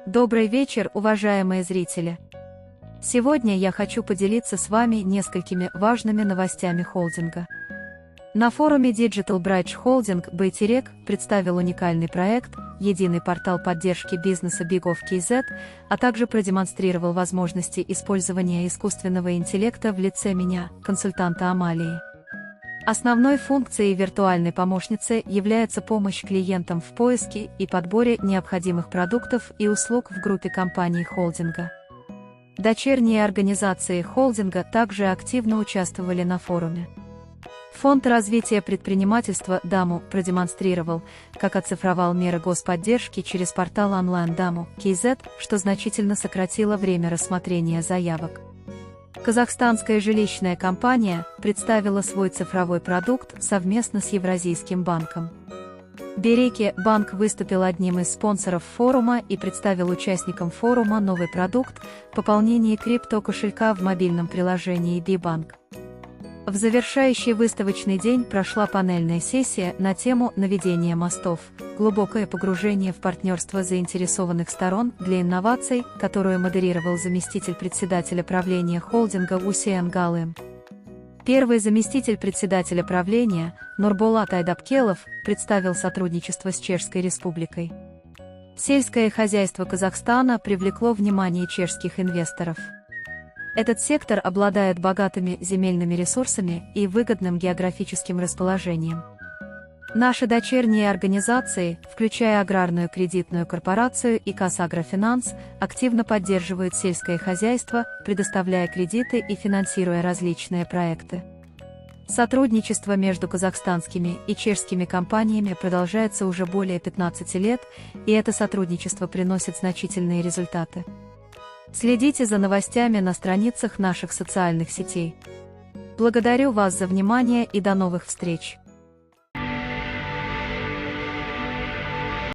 Добрый вечер, уважаемые зрители! Сегодня я хочу поделиться с вами несколькими важными новостями холдинга. На форуме Digital Bridge Holding Байтерек представил уникальный проект «Единый портал поддержки бизнеса Big of KZ», а также продемонстрировал возможности использования искусственного интеллекта в лице меня, консультанта Амалии. Основной функцией виртуальной помощницы является помощь клиентам в поиске и подборе необходимых продуктов и услуг в группе компаний холдинга. Дочерние организации холдинга также активно участвовали на форуме. Фонд развития предпринимательства «Даму» продемонстрировал, как оцифровал меры господдержки через портал онлайн «Даму» KZ, что значительно сократило время рассмотрения заявок. Казахстанская жилищная компания представила свой цифровой продукт совместно с Евразийским банком. Береки банк выступил одним из спонсоров форума и представил участникам форума новый продукт – пополнение крипто-кошелька в мобильном приложении B-Bank. В завершающий выставочный день прошла панельная сессия на тему «Наведение мостов. Глубокое погружение в партнерство заинтересованных сторон для инноваций», которую модерировал заместитель председателя правления холдинга Усейн Галым. Первый заместитель председателя правления Нурболат Айдапкелов представил сотрудничество с Чешской Республикой. Сельское хозяйство Казахстана привлекло внимание чешских инвесторов. Этот сектор обладает богатыми земельными ресурсами и выгодным географическим расположением. Наши дочерние организации, включая Аграрную кредитную корпорацию и Казагрофинанс, активно поддерживают сельское хозяйство, предоставляя кредиты и финансируя различные проекты. Сотрудничество между казахстанскими и чешскими компаниями продолжается уже более 15 лет, и это сотрудничество приносит значительные результаты. Следите за новостями на страницах наших социальных сетей. Благодарю вас за внимание и до новых встреч!